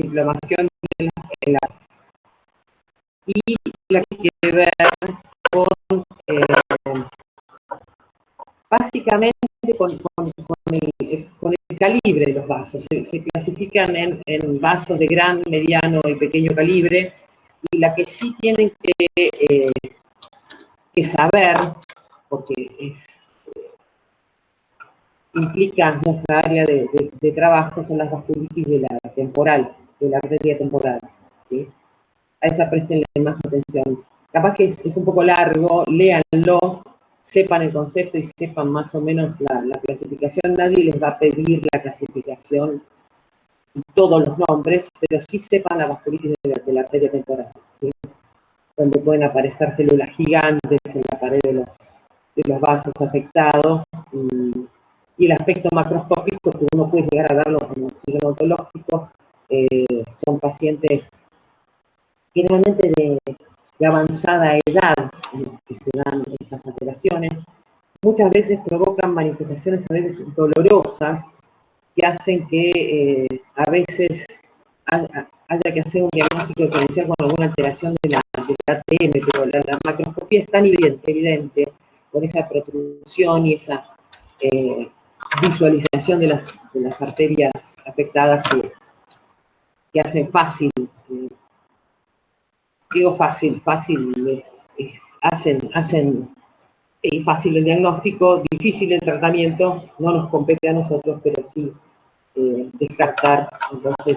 inflamación en la, y la que tiene que ver con básicamente con el calibre de los vasos. Se clasifican en vasos de gran, mediano y pequeño calibre, y la que sí tienen que saber, porque implica nuestra área de trabajo, son las vasculitis de la temporal, de la arteria temporal, ¿sí? A esa prestenle más atención. Capaz que es un poco largo, léanlo, sepan el concepto y sepan más o menos la clasificación. Nadie les va a pedir la clasificación y todos los nombres, pero sí sepan la vasculitis de la arteria temporal, ¿sí? Donde pueden aparecer células gigantes en la pared de los vasos afectados, y el aspecto macroscópico que uno puede llegar a verlo como signo ontológico. Son pacientes generalmente de avanzada edad en los que se dan estas alteraciones. Muchas veces provocan manifestaciones a veces dolorosas que hacen que a veces haya que hacer un diagnóstico diferencial con alguna alteración de la ATM, pero la macroscopía es tan evidente con esa protrusión y esa visualización de las arterias afectadas que hacen fácil, digo fácil hacen fácil el diagnóstico, difícil el tratamiento, no nos compete a nosotros, pero sí descartar entonces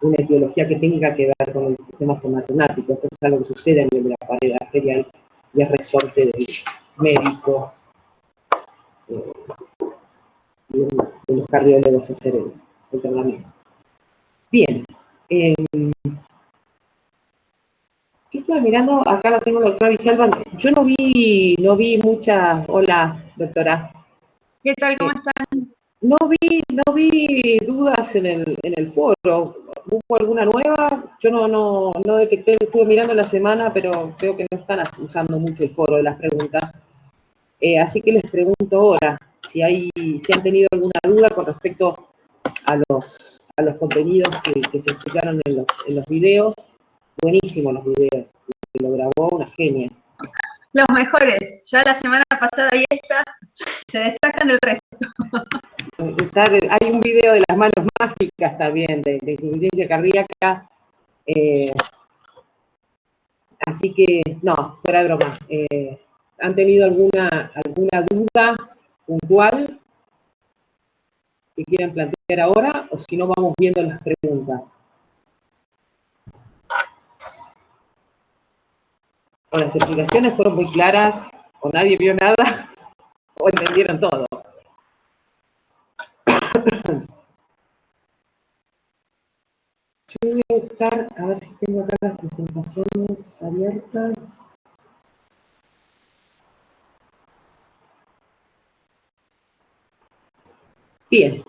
una etiología que tenga que ver con el sistema hematomático. Esto es algo que sucede a nivel de la pared arterial y es resorte del médico y de los cardiólogos hacer el tratamiento. Bien. Yo estuve mirando, acá la tengo la doctora Vichalba. Yo no vi muchas. Hola, doctora. ¿Qué tal? ¿Cómo están? No vi dudas en el foro. ¿Hubo alguna nueva? Yo no detecté, estuve mirando la semana, pero veo que no están usando mucho el foro de las preguntas. Así que les pregunto ahora si han tenido alguna duda con respecto a los contenidos que se explicaron en los videos. Buenísimos los videos, que lo grabó una genia. Los mejores. Ya la semana pasada y esta se destacan del resto. Hay un video de las manos mágicas también, de insuficiencia cardíaca. Así que, no, fuera de broma. ¿Han tenido alguna duda puntual que quieran plantear ahora? O si no, vamos viendo las preguntas. O las explicaciones fueron muy claras, o nadie vio nada, o entendieron todo. Yo voy a buscar, a ver si tengo acá las presentaciones abiertas. Bien.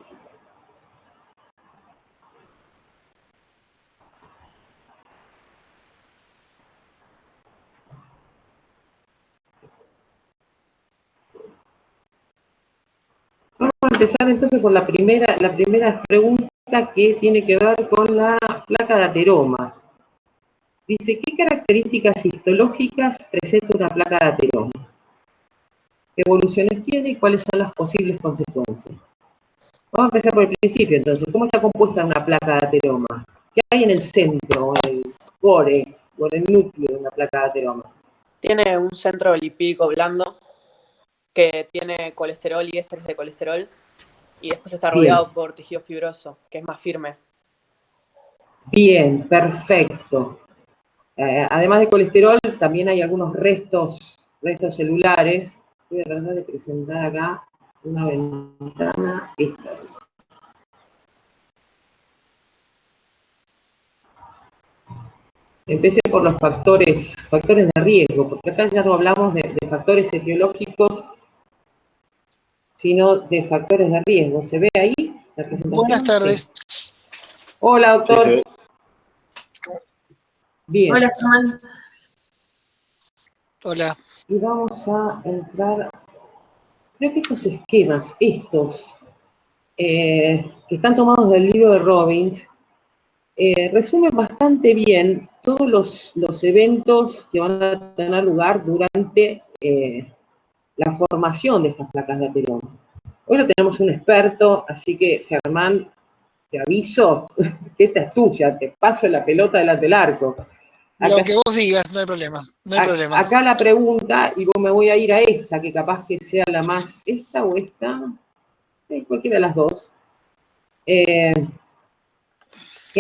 Vamos a empezar entonces por la primera pregunta, que tiene que ver con la placa de ateroma. Dice, ¿qué características histológicas presenta una placa de ateroma? ¿Qué evoluciones tiene y cuáles son las posibles consecuencias? Vamos a empezar por el principio, entonces. ¿Cómo está compuesta una placa de ateroma? ¿Qué hay en el centro, o en el core, o en el núcleo de una placa de ateroma? Tiene un centro lipídico blando que tiene colesterol y ésteres de colesterol, y después está rodeado por tejido fibroso, que es más firme. Bien, perfecto. Además de colesterol, también hay algunos restos celulares. Voy a tratar de presentar acá una ventana. Esta es. Empecé por los factores de riesgo, porque acá ya no hablamos de factores etiológicos, sino de factores de riesgo. ¿Se ve ahí la presentación? Buenas tardes. Sí. Hola, doctor. Sí, sí. Bien. Hola, Germán. Hola. Y vamos a entrar. Creo que estos esquemas, que están tomados del libro de Robbins, resumen bastante bien todos los eventos que van a tener lugar durante la formación de estas placas de ateroma. Hoy no tenemos un experto, así que Germán, te aviso que esta es tuya, te paso la pelota delante del arco. Lo que vos digas, no hay problema, no hay problema. Acá la pregunta, y me voy a ir a esta, que capaz que sea la más, esta o esta, cualquiera de las dos, que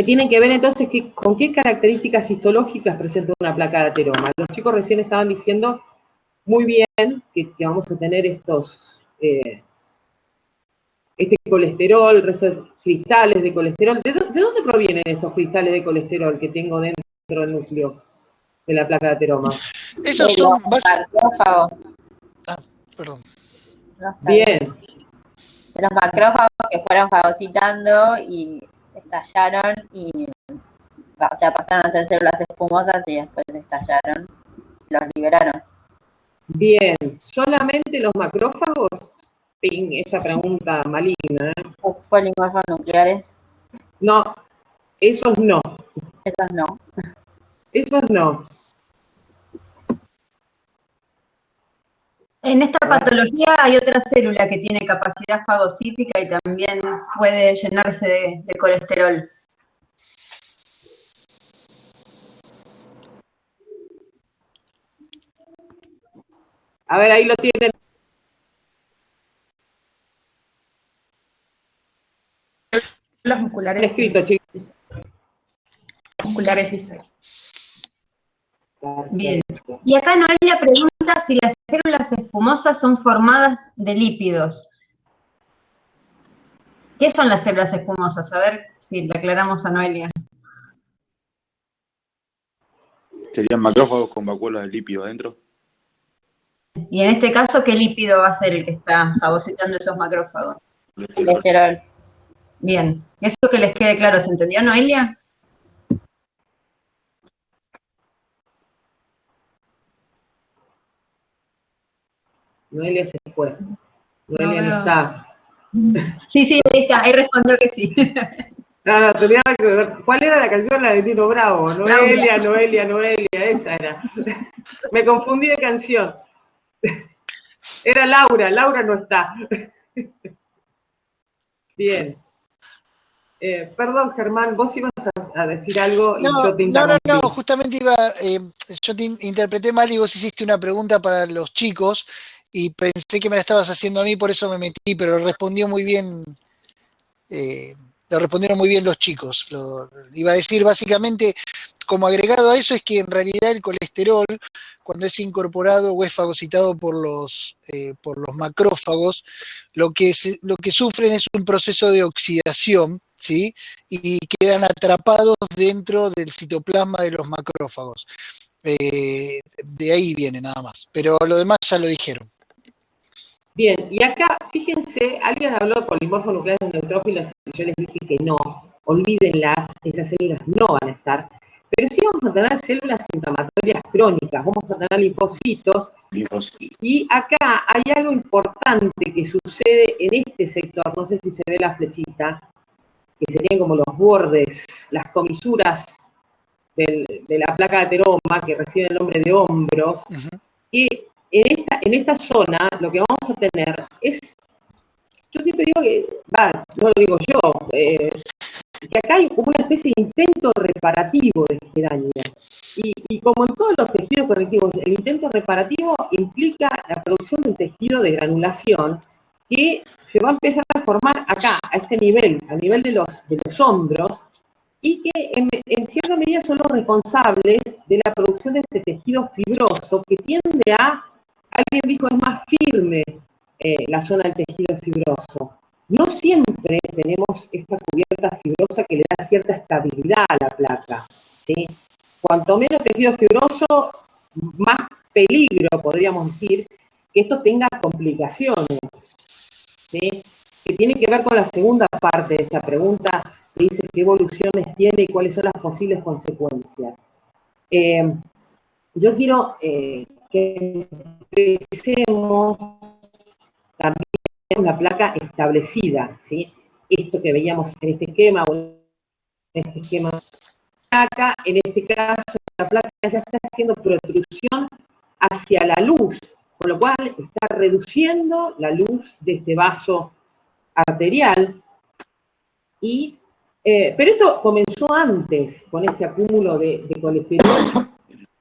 tienen que ver entonces con qué características histológicas presenta una placa de ateroma. Los chicos recién estaban diciendo muy bien que vamos a tener este colesterol, el resto de cristales de colesterol. ¿De dónde provienen estos cristales de colesterol que tengo dentro del núcleo de la placa de ateroma? Esos son macrófagos. Perdón. Bien. De los macrófagos que fueron fagocitando y estallaron y, o sea, pasaron a ser células espumosas y después estallaron, los liberaron. Bien, ¿solamente los macrófagos? Ping, esa pregunta maligna. ¿Los polimorfos nucleares? No, esos no. Esos no. Esos no. En esta patología hay otra célula que tiene capacidad fagocítica y también puede llenarse de colesterol. A ver, ahí lo tienen. Los musculares Escrito, chicos. musculares lisos. Bien. Y acá Noelia pregunta si las células espumosas son formadas de lípidos. ¿Qué son las células espumosas? A ver si le aclaramos a Noelia. ¿Serían macrófagos con vacuolas de lípido adentro? Y en este caso, ¿qué lípido va a ser el que está fagocitando esos macrófagos? Colesterol. Bien. Eso que les quede claro, ¿se entendió, Noelia? Noelia se fue. Noelia no está. Sí, ahí está, ahí respondió que sí. No, tenía que ver. ¿Cuál era la canción? La de Tino Bravo. Noelia, Noelia, Noelia, esa era. Me confundí de canción. Era Laura, Laura no está. Bien. Perdón, Germán, vos ibas a decir algo y yo te interrumpí. No, justamente yo te interpreté mal y vos hiciste una pregunta para los chicos y pensé que me la estabas haciendo a mí, por eso me metí, pero respondió muy bien, lo respondieron muy bien los chicos. Iba a decir básicamente, como agregado a eso, es que en realidad el colesterol, cuando es incorporado o es fagocitado por los macrófagos, lo que sufren es un proceso de oxidación, ¿sí? Y quedan atrapados dentro del citoplasma de los macrófagos. De ahí viene nada más, pero lo demás ya lo dijeron. Bien, y acá, fíjense, alguien habló de polimorfos nucleares neutrófilos y yo les dije que no, olvídenlas, esas células no van a estar, pero sí vamos a tener células inflamatorias crónicas, vamos a tener linfocitos, y acá hay algo importante que sucede en este sector, no sé si se ve la flechita, que serían como los bordes, las comisuras de la placa de ateroma, que recibe el nombre de hombros, y en esta zona lo que vamos a tener es, yo siempre digo que, no lo digo yo, que acá hay como una especie de intento reparativo de este daño. Y como en todos los tejidos conectivos, el intento reparativo implica la producción de un tejido de granulación que se va a empezar a formar acá, a este nivel, a nivel de los hombros, y que en cierta medida son los responsables de la producción de este tejido fibroso que tiende a, alguien dijo, es más firme la zona del tejido fibroso. No siempre tenemos esta cubierta fibrosa que le da cierta estabilidad a la placa, ¿sí? Cuanto menos tejido fibroso, más peligro, podríamos decir, que esto tenga complicaciones, ¿sí? Que tiene que ver con la segunda parte de esta pregunta, que dice qué evoluciones tiene y cuáles son las posibles consecuencias. Yo quiero que empecemos también una placa establecida, ¿sí? Esto que veíamos en este esquema, este esquema. Acá, en este caso, la placa ya está haciendo protrusión hacia la luz, con lo cual está reduciendo la luz de este vaso arterial. Pero esto comenzó antes, con este acúmulo de colesterol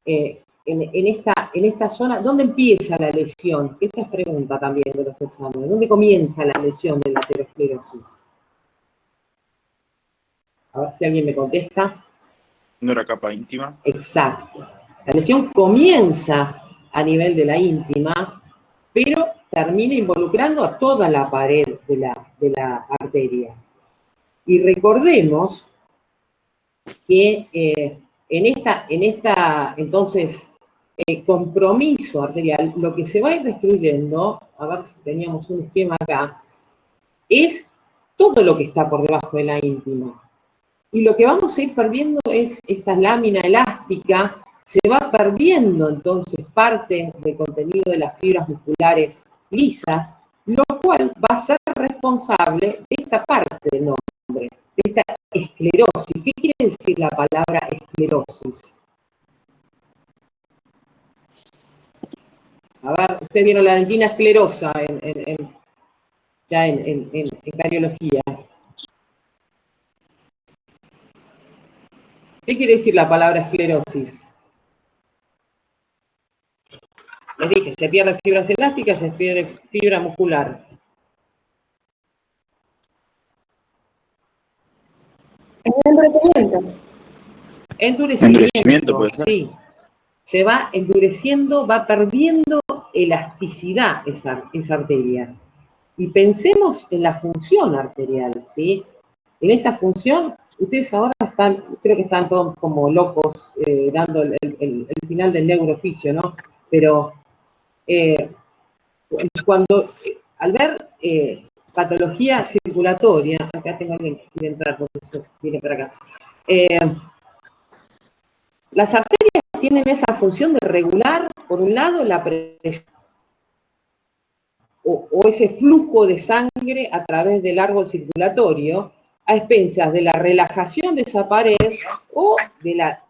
en esta zona. ¿Dónde empieza la lesión? Esta es pregunta también de los exámenes. ¿Dónde comienza la lesión de la aterosclerosis? A ver si alguien me contesta. ¿No era capa íntima? Exacto. La lesión comienza a nivel de la íntima, pero termina involucrando a toda la pared de la arteria. Y recordemos que en esta entonces, compromiso arterial, lo que se va a ir destruyendo, a ver si teníamos un esquema acá, es todo lo que está por debajo de la íntima. Y lo que vamos a ir perdiendo es esta lámina elástica, se va perdiendo entonces parte del contenido de las fibras musculares lisas, lo cual va a ser responsable de esta parte del nombre, de esta esclerosis. ¿Qué quiere decir la palabra esclerosis? A ver, ustedes vieron la dentina esclerosa ya en cardiología. ¿Qué quiere decir la palabra esclerosis? Les dije, se pierden fibras elásticas, se pierde fibra muscular. Endurecimiento. Endurecimiento, puede ser. sí. Se va endureciendo, va perdiendo elasticidad esa arteria. Y pensemos en la función arterial, ¿sí? En esa función, ustedes ahora creo que están todos como locos dando el final del neurooficio, ¿no? Pero al ver patología circulatoria, acá tengo alguien que quiere entrar, porque eso viene para acá. Las arterias tienen esa función de regular, por un lado, la presión o ese flujo de sangre a través del árbol circulatorio, a expensas de la relajación de esa pared o de la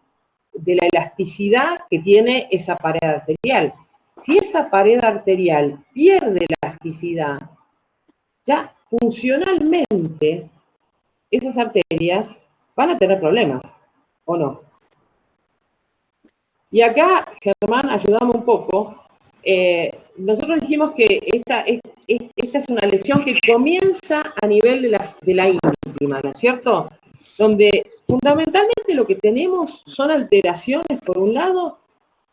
elasticidad que tiene esa pared arterial. Si esa pared arterial pierde elasticidad, ya funcionalmente esas arterias van a tener problemas, ¿o no? Y acá, Germán, ayudamos un poco. Nosotros dijimos que esta es una lesión que comienza a nivel de la íntima, ¿no es cierto? Donde fundamentalmente lo que tenemos son alteraciones, por un lado,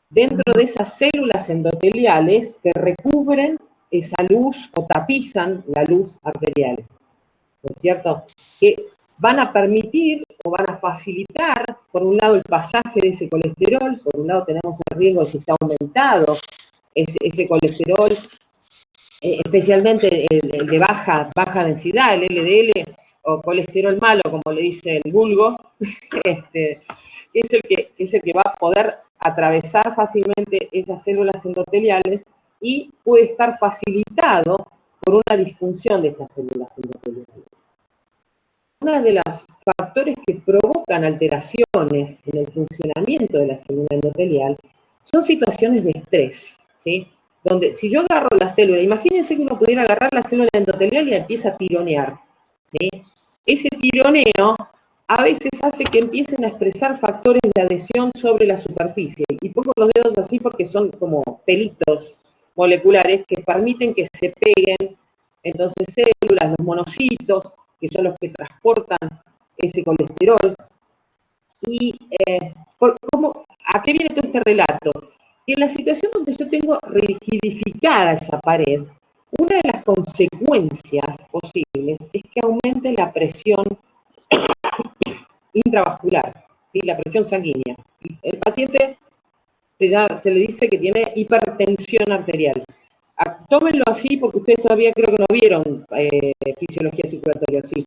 dentro de esas células endoteliales que recubren esa luz o tapizan la luz arterial, ¿no es cierto? Que van a permitir o van a facilitar, por un lado, el pasaje de ese colesterol, por un lado tenemos el riesgo de si está aumentado ese colesterol, especialmente el de baja densidad, el LDL, o colesterol malo, como le dice el vulgo, es el que va a poder atravesar fácilmente esas células endoteliales y puede estar facilitado por una disfunción de estas células endoteliales. Uno de los factores que provocan alteraciones en el funcionamiento de la célula endotelial son situaciones de estrés, ¿sí? Donde si yo agarro la célula, imagínense que uno pudiera agarrar la célula endotelial y la empieza a tironear, ¿sí? Ese tironeo a veces hace que empiecen a expresar factores de adhesión sobre la superficie. Y pongo los dedos así porque son como pelitos moleculares que permiten que se peguen, entonces, células, los monocitos, que son los que transportan ese colesterol. Y, ¿a qué viene todo este relato? Que en la situación donde yo tengo rigidificada esa pared, una de las consecuencias posibles es que aumente la presión intravascular, ¿sí? La presión sanguínea. El paciente se le dice que tiene hipertensión arterial. Tómenlo así porque ustedes todavía creo que no vieron fisiología circulatoria, ¿sí?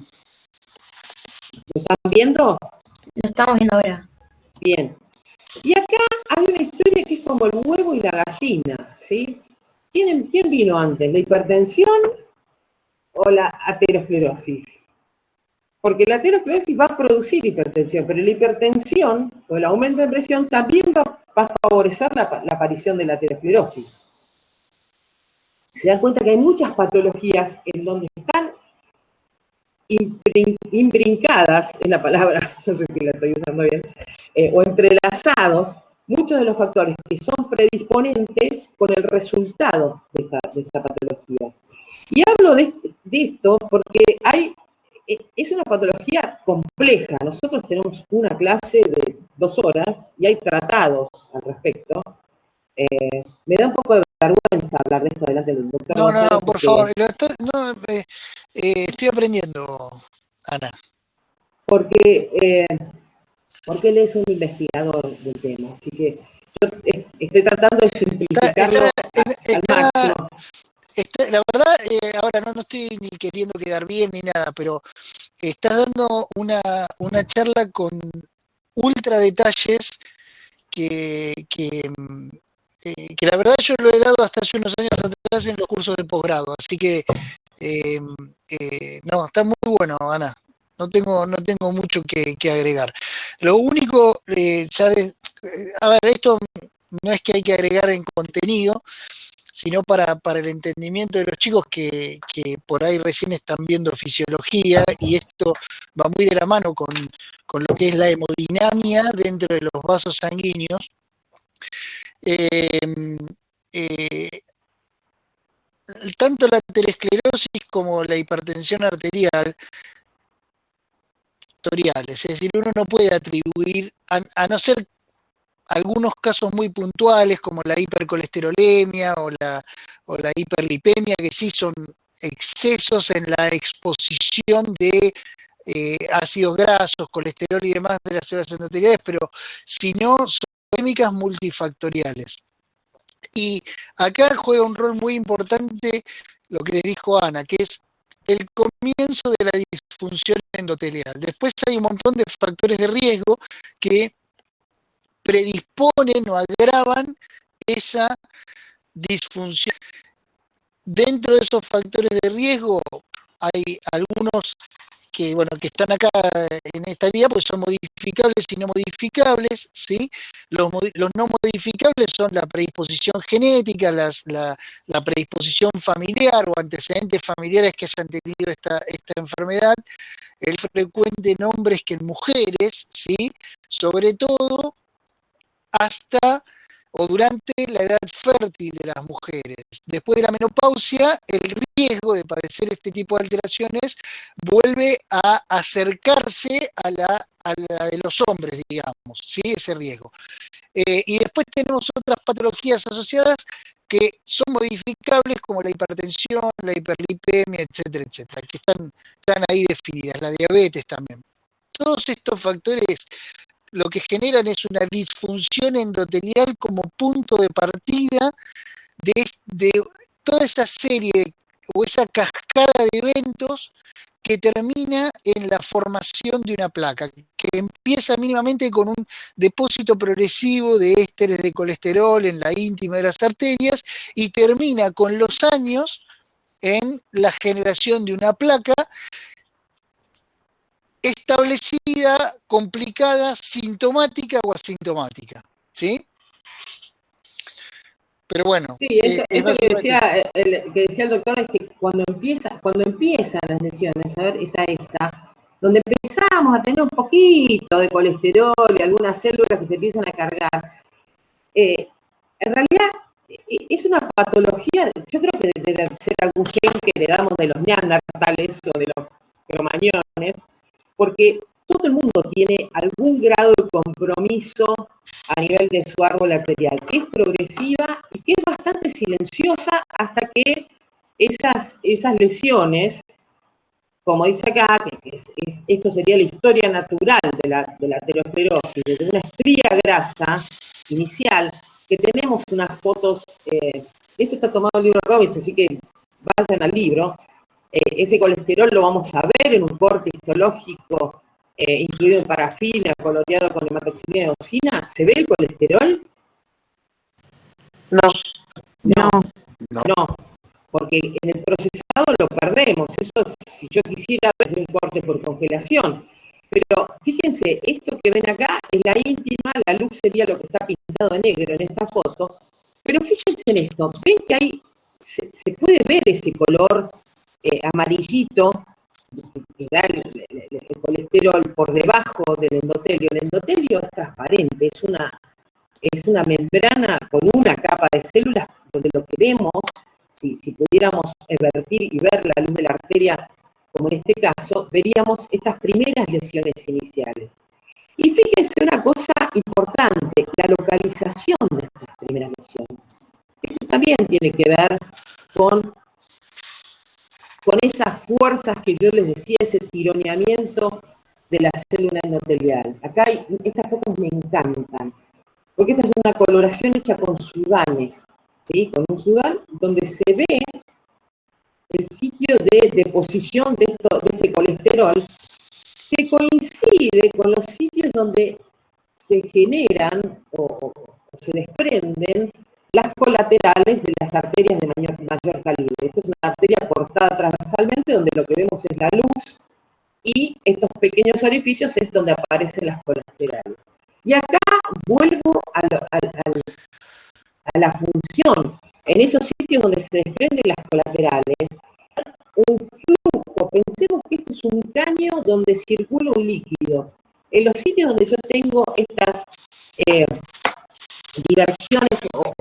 ¿Lo están viendo? Lo estamos viendo ahora. Bien. Y acá hay una historia que es como el huevo y la gallina, ¿sí? ¿Quién vino antes, la hipertensión o la aterosclerosis? Porque la aterosclerosis va a producir hipertensión, pero la hipertensión o el aumento de presión también va a favorecer la aparición de la aterosclerosis. Se dan cuenta que hay muchas patologías en donde están imbrincadas, es la palabra, no sé si la estoy usando bien, o entrelazados, muchos de los factores que son predisponentes con el resultado de esta patología. Y hablo de esto porque es una patología compleja. Nosotros tenemos una clase de 2 horas y hay tratados al respecto. Me da un poco de vergüenza hablar de esto delante del doctor. No, por favor. Estoy aprendiendo, Ana. Porque él es un investigador del tema. Así que yo estoy tratando de simplificarlo al máximo. La verdad, ahora no estoy ni queriendo quedar bien ni nada, pero estás dando una charla con ultra detalles que la verdad yo lo he dado hasta hace unos años atrás en los cursos de posgrado, así que no, está muy bueno, Ana. No tengo mucho que agregar. Lo único, a ver, esto no es que hay que agregar en contenido, sino para el entendimiento de los chicos que por ahí recién están viendo fisiología, y esto va muy de la mano con lo que es la hemodinamia dentro de los vasos sanguíneos. Tanto la aterosclerosis como la hipertensión arterial, es decir, uno no puede atribuir, a no ser algunos casos muy puntuales como la hipercolesterolemia o la hiperlipemia, que sí son excesos en la exposición de ácidos grasos, colesterol y demás de las células endoteliales, pero si no, son químicas multifactoriales. Y acá juega un rol muy importante lo que les dijo Ana, que es el comienzo de la disfunción endotelial. Después hay un montón de factores de riesgo que predisponen o agravan esa disfunción. Dentro de esos factores de riesgo hay algunos que están acá en esta guía, pues son modificables y no modificables, ¿sí? Los no modificables son la predisposición genética, la predisposición familiar o antecedentes familiares que hayan tenido esta enfermedad, el frecuente en hombres que en mujeres, ¿sí? Sobre todo hasta o durante la edad fértil de las mujeres. Después de la menopausia, el riesgo de padecer este tipo de alteraciones vuelve a acercarse a la de los hombres, digamos, ¿sí? Ese riesgo. Y después tenemos otras patologías asociadas que son modificables, como la hipertensión, la hiperlipemia, etcétera, etcétera, que están ahí definidas, la diabetes también. Todos estos factores lo que generan es una disfunción endotelial como punto de partida de toda esa serie o esa cascada de eventos que termina en la formación de una placa, que empieza mínimamente con un depósito progresivo de ésteres de colesterol en la íntima de las arterias y termina con los años en la generación de una placa establecida, complicada, sintomática o asintomática, ¿sí? Pero bueno, sí, eso que decía el doctor es que cuando empiezan las lesiones, a ver, está esta, donde empezamos a tener un poquito de colesterol y algunas células que se empiezan a cargar, en realidad es una patología, yo creo que debe ser algún gen que heredamos de los neandertales o de los cromañones, porque todo el mundo tiene algún grado de compromiso a nivel de su árbol arterial, que es progresiva y que es bastante silenciosa hasta que esas lesiones, como dice acá, que esto sería la historia natural de la aterosclerosis, desde una estría grasa inicial, que tenemos unas fotos, esto está tomado del libro Robbins, así que vayan al libro. Ese colesterol lo vamos a ver en un corte histológico incluido en parafina, coloreado con hematoxilina y oxina. ¿Se ve el colesterol? No. No. porque en el procesado lo perdemos. Eso, si yo quisiera hacer un corte por congelación. Pero fíjense, esto que ven acá es la íntima, la luz sería lo que está pintado de negro en esta foto. Pero fíjense en esto, ven que ahí se puede ver ese color amarillito que da el colesterol por debajo del endotelio. El endotelio es transparente, es una membrana con una capa de células donde lo que vemos, si pudiéramos vertir y ver la luz de la arteria, como en este caso, veríamos estas primeras lesiones iniciales. Y fíjense una cosa importante, la localización de estas primeras lesiones. Esto también tiene que ver con esas fuerzas que yo les decía, ese tironeamiento de la célula endotelial. Acá estas fotos me encantan, porque esta es una coloración hecha con sudanes, ¿sí? Con un sudán donde se ve el sitio de deposición de este colesterol, que coincide con los sitios donde se generan o se desprenden las colaterales de las arterias de mayor calibre. Esta es una arteria cortada transversalmente, donde lo que vemos es la luz, y estos pequeños orificios es donde aparecen las colaterales. Y acá vuelvo a la función. En esos sitios donde se desprenden las colaterales, un flujo, pensemos que esto es un caño donde circula un líquido. En los sitios donde yo tengo estas diversiones o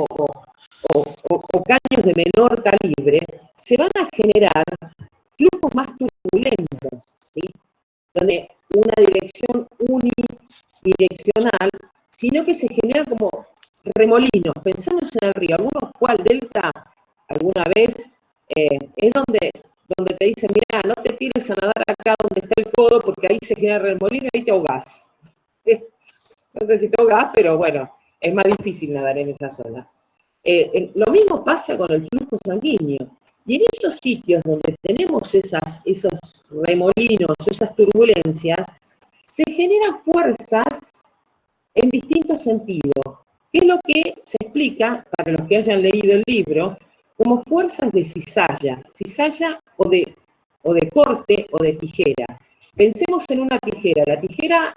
caños de menor calibre, se van a generar flujos más turbulentos, ¿sí? Donde una dirección unidireccional, sino que se generan como remolinos. Pensamos en el río. ¿Alguno fue al delta alguna vez? Es donde te dicen, mira, no te tires a nadar acá donde está el codo, porque ahí se genera remolino y ahí te ahogás. No sé si te ahogás, pero bueno, es más difícil nadar en esa zona. Lo mismo pasa con el flujo sanguíneo. Y en esos sitios donde tenemos esos remolinos, esas turbulencias, se generan fuerzas en distintos sentidos, que es lo que se explica, para los que hayan leído el libro, como fuerzas de cizalla o de corte o de tijera. Pensemos en una tijera. La tijera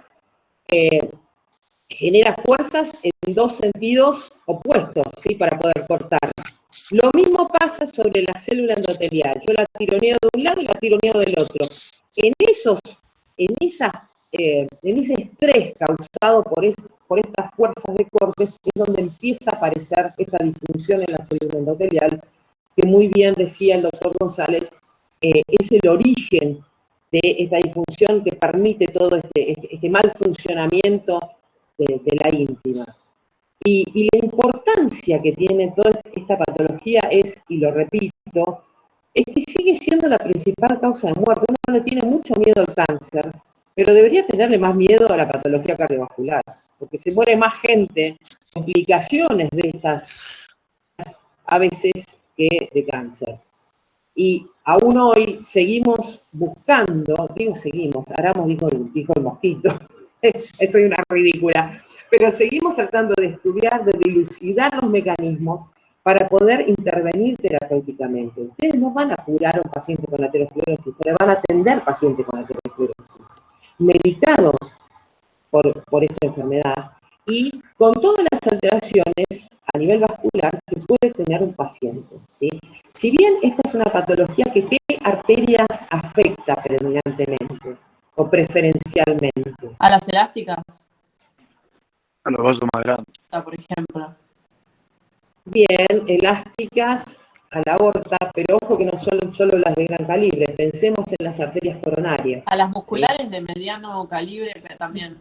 genera fuerzas en dos sentidos opuestos, ¿sí? Para poder cortar. Lo mismo pasa sobre la célula endotelial. Yo la tironeo de un lado y la tironeo del otro. En ese estrés causado por estas fuerzas de cortes es donde empieza a aparecer esta disfunción en la célula endotelial, que muy bien decía el doctor González, es el origen de esta disfunción que permite todo este mal funcionamiento de la íntima. Y la importancia que tiene toda esta patología es, y lo repito, es que sigue siendo la principal causa de muerte. Uno le tiene mucho miedo al cáncer, pero debería tenerle más miedo a la patología cardiovascular, porque se muere más gente, complicaciones de estas a veces que de cáncer. Y aún hoy seguimos buscando, Aramos dijo el mosquito, soy una ridícula, pero seguimos tratando de estudiar, de dilucidar los mecanismos para poder intervenir terapéuticamente. Ustedes no van a curar a un paciente con aterosclerosis, pero van a atender pacientes con aterosclerosis, medicados por esta enfermedad, y con todas las alteraciones a nivel vascular que puede tener un paciente, ¿sí? Si bien esta es una patología que ¿qué arterias afecta predominantemente o preferencialmente? A las elásticas, A los vasos más grandes. por ejemplo. Bien, elásticas a la aorta, pero ojo que no son solo las de gran calibre, pensemos en las arterias coronarias. A las musculares de mediano calibre también.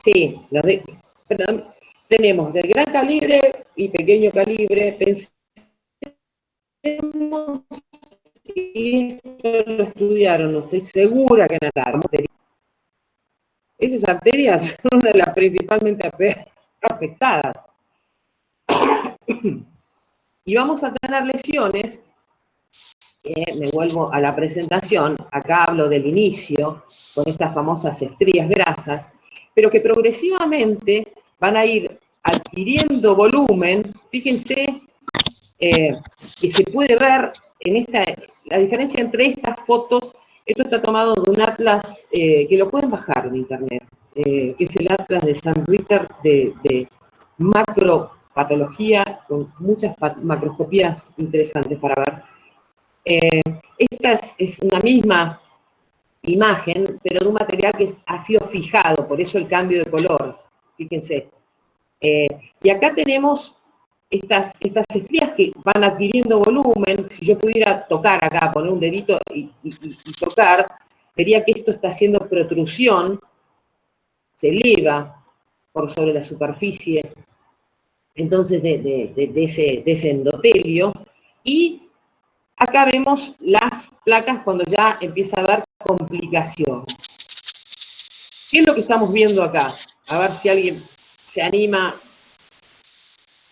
Sí, perdón, tenemos de gran calibre y pequeño calibre. Pensemos, y esto lo estudiaron, no estoy segura que nada. Esas arterias son una de las principalmente afectadas. Y vamos a tener lesiones, me vuelvo a la presentación, acá hablo del inicio, con estas famosas estrías grasas, pero que progresivamente van a ir adquiriendo volumen. Fíjense que se puede ver en la diferencia entre estas fotos. Esto está tomado de un atlas que lo pueden bajar de internet, que es el atlas de San Ritter de macropatología, con muchas macroscopías interesantes para ver. Esta es una misma imagen, pero de un material que ha sido fijado, por eso el cambio de color, fíjense. Y acá tenemos estas estrías que van adquiriendo volumen. Si yo pudiera tocar acá, poner un dedito y tocar, vería que esto está haciendo protrusión, se eleva por sobre la superficie, entonces de ese endotelio, y acá vemos las placas cuando ya empieza a haber complicación. ¿Qué es lo que estamos viendo acá? A ver si alguien se anima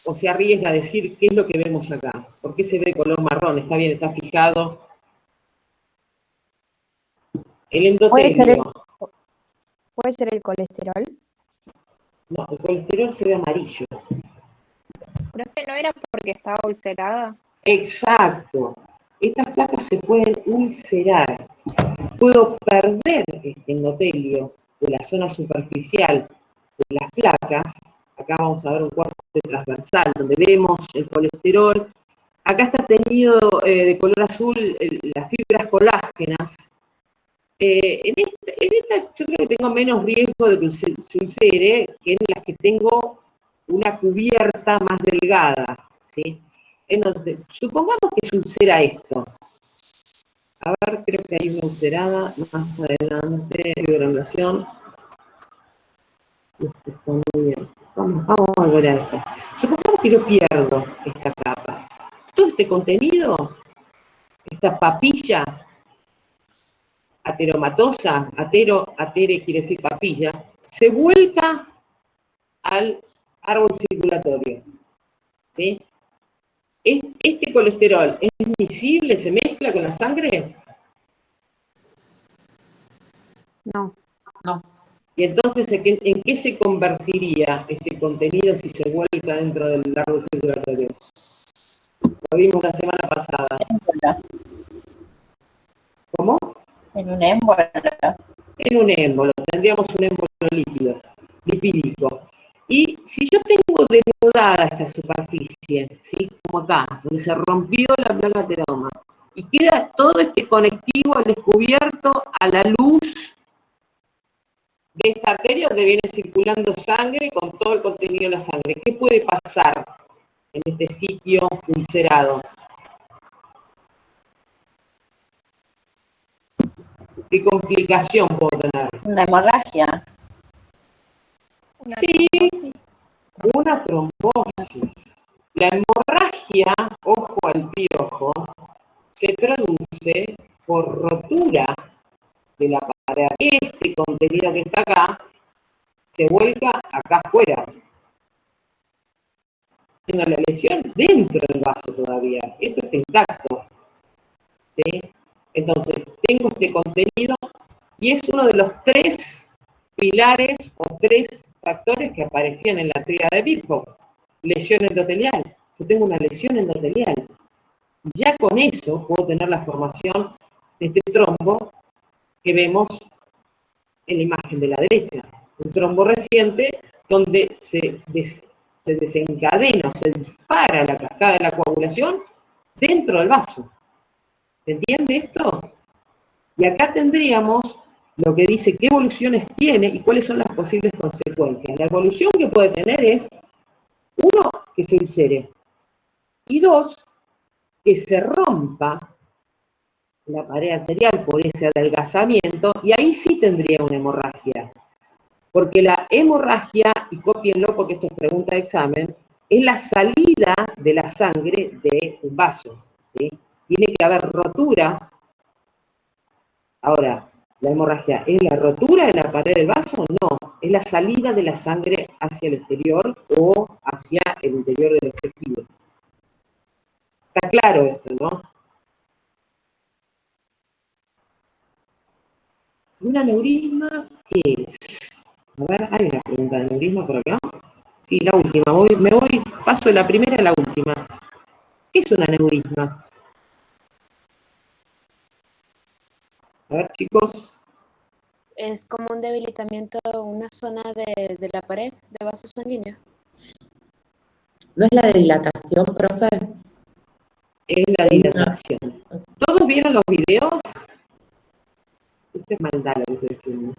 o se arriesga a decir qué es lo que vemos acá. ¿Por qué se ve color marrón? Está bien, está fijado. El endotelio. ¿Puede ser el colesterol? No, el colesterol se ve amarillo. Profe, ¿no era porque estaba ulcerada? Exacto. Estas placas se pueden ulcerar. Puedo perder este endotelio de la zona superficial de las placas. Acá vamos a ver un corte transversal donde vemos el colesterol. Acá está teñido de color azul las fibras colágenas. En esta yo creo que tengo menos riesgo de que se ulcere que en las que tengo una cubierta más delgada, ¿sí? Entonces, supongamos que se ulcera esto. A ver, creo que hay una ulcerada más adelante, fibromelación. Esto está muy bien. Vamos a volver a esto. Supongamos que yo pierdo esta capa. Todo este contenido, esta papilla ateromatosa, atere quiere decir papilla, se vuelca al árbol circulatorio, ¿sí? ¿Este colesterol es miscible, se mezcla con la sangre? No. No. Y entonces, ¿en qué se convertiría este contenido si se vuelca dentro del árbol circulatorio? Lo vimos la semana pasada. ¿Cómo? En un émbolo. En un émbolo. Tendríamos un émbolo lipídico. Y si yo tengo denudada esta superficie, ¿sí? Como acá, donde se rompió la placa ateroma, y queda todo este conectivo al descubierto a la luz de esta arteria donde viene circulando sangre con todo el contenido de la sangre, ¿qué puede pasar en este sitio ulcerado? ¿Qué complicación puedo tener? Una hemorragia. Sí, una trombosis. La hemorragia, ojo al piojo, se produce por rotura de la pared. Este contenido que está acá se vuelca acá afuera. Tengo la lesión dentro del vaso todavía. Esto está intacto, ¿sí? Entonces, tengo este contenido y es uno de los 3 pilares o 3 factores que aparecían en la tríada de Birkhoff. Lesión endotelial. Yo tengo una lesión endotelial. Ya con eso puedo tener la formación de este trombo que vemos en la imagen de la derecha. Un trombo reciente donde se desencadena, se dispara la cascada de la coagulación dentro del vaso. ¿Se entiende esto? Y acá tendríamos lo que dice qué evoluciones tiene y cuáles son las posibles consecuencias. La evolución que puede tener es, 1, que se ulcere, y 2, que se rompa la pared arterial por ese adelgazamiento, y ahí sí tendría una hemorragia. Porque la hemorragia, y cópienlo porque esto es pregunta de examen, es la salida de la sangre de un vaso, ¿sí? Tiene que haber rotura. Ahora, ¿la hemorragia es la rotura de la pared del vaso? No, es la salida de la sangre hacia el exterior o hacia el interior de los tejidos. Está claro esto, ¿no? ¿Un aneurisma qué es? A ver, ¿hay una pregunta de aneurisma por acá? Sí, la última. Paso de la primera a la última. ¿Qué es un aneurisma? A ver, chicos. Es como un debilitamiento de una zona de la pared de vaso sanguíneo. ¿No es la dilatación, profe? Es la dilatación. ¿Todos vieron los videos? Esto es maldad lo que estoy diciendo.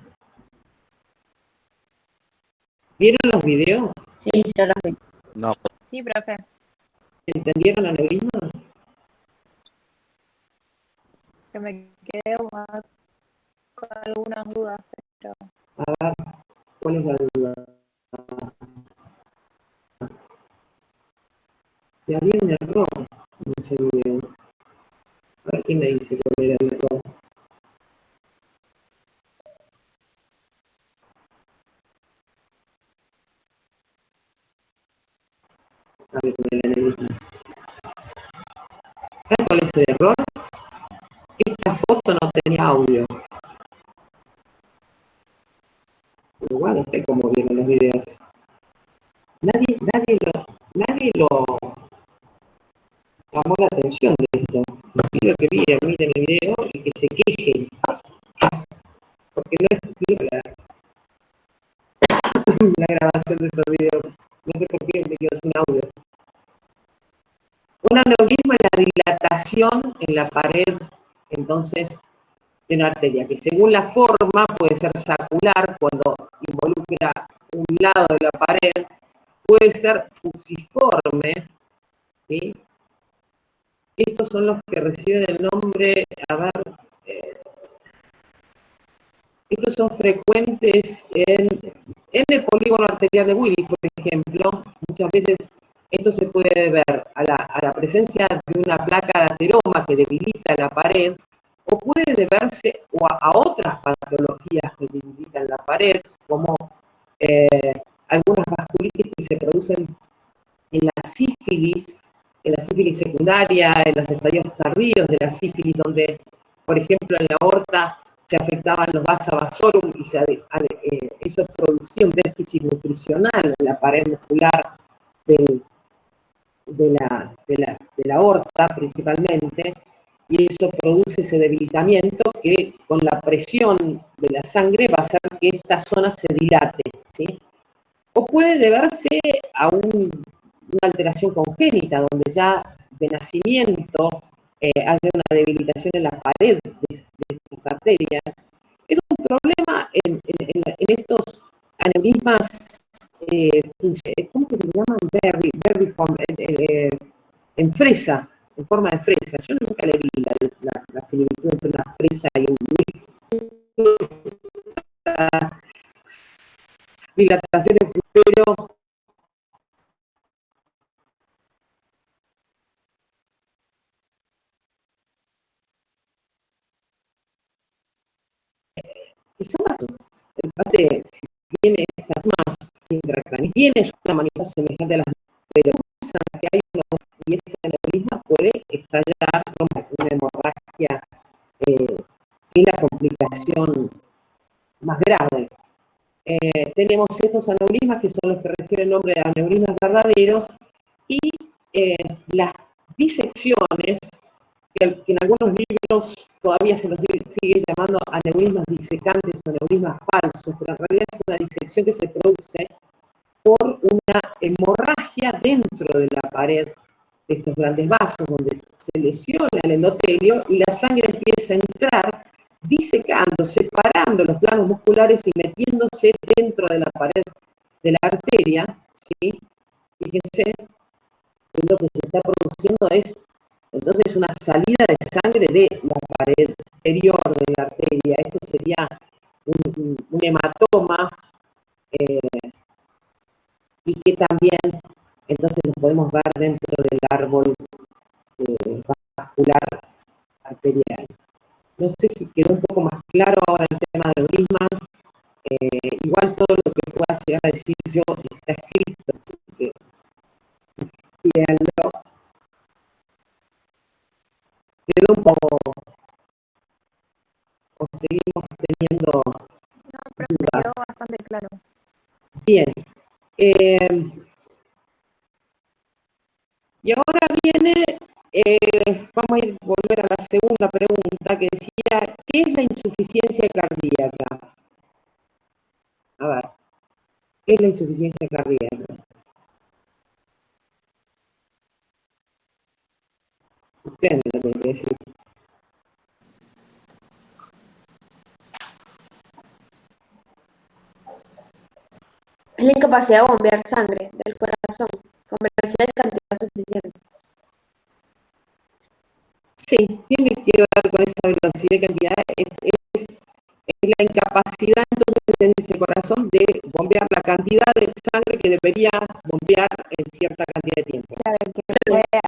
¿Vieron los videos? Sí, yo los vi. No. Sí, profe. ¿Entendieron aneurisma? Que me quedé más con algunas dudas, pero A ver, ¿cuál es la duda? Si había un error en ese video. A ver, ¿quién me dice cuál era el error? A ver, con el aneurisma. ¿Sabes cuál es el error? Esta foto no tenía audio. Igual no sé cómo vieron los videos. Nadie lo llamó la atención de esto. Les pido que miren el video y que se quejen. Porque no es la grabación de estos videos. No sé por qué me quedó sin audio. Un aneurisma es la dilatación en la pared, entonces, de una arteria, que según la forma puede ser sacular cuando involucra un lado de la pared, puede ser fusiforme, ¿sí? Estos son los que reciben el nombre, a ver, estos son frecuentes en el polígono arterial de Willis, por ejemplo. Muchas veces esto se puede deber a la presencia de una placa de ateroma que debilita la pared, o puede deberse a otras patologías que debilitan la pared, como algunas vasculitis que se producen en la sífilis secundaria, en los estadios tardíos de la sífilis, donde, por ejemplo, en la aorta se afectaban los vasa vasorum y eso producía un déficit nutricional en la pared muscular de la aorta principalmente, y eso produce ese debilitamiento que con la presión de la sangre va a hacer que esta zona se dilate, ¿sí? O puede deberse a una alteración congénita, donde ya de nacimiento haya una debilitación en la pared de estas arterias. Es un problema en estos aneurismas, ¿cómo que se llaman? Verbiform, en fresa, en forma de fresa. Yo nunca le vi la similitud entre una fresa y un dilatación en pero y son vasos. El paciente, si tiene estas más intracraneales, tiene una manifestación semejante a las, pero que hay y ese aneurisma puede estallar una hemorragia, y la complicación más grave. Tenemos estos aneurismas que son los que reciben el nombre de aneurismas verdaderos, y las disecciones, que en algunos libros todavía se los sigue llamando aneurismas disecantes o aneurismas falsos, pero en realidad es una disección que se produce por una hemorragia dentro de la pared de estos grandes vasos, donde se lesiona el endotelio y la sangre empieza a entrar disecando, separando los planos musculares y metiéndose dentro de la pared de la arteria, ¿sí? Fíjense que lo que se está produciendo es entonces una salida de sangre de la pared exterior de la arteria. Esto sería un hematoma, y que también entonces lo podemos ver dentro del árbol vascular arterial. No sé si quedó un poco más claro ahora el tema del aneurisma. Igual todo lo que pueda llegar a decir yo está escrito, así que léanlo. Quedó un poco, o seguimos teniendo no, profe, dudas. quedó bastante claro. Bien. Y ahora viene, vamos a volver a la segunda pregunta que decía, ¿qué es la insuficiencia cardíaca? A ver, ¿qué es la insuficiencia cardíaca? Ustedes me lo tienen que decir. Es la incapacidad de bombear sangre del corazón con velocidad y cantidad suficiente. Sí, tiene que ver con esa velocidad y cantidad, es la incapacidad entonces de ese corazón de bombear la cantidad de sangre que debería bombear en cierta cantidad de tiempo. Claro, que puede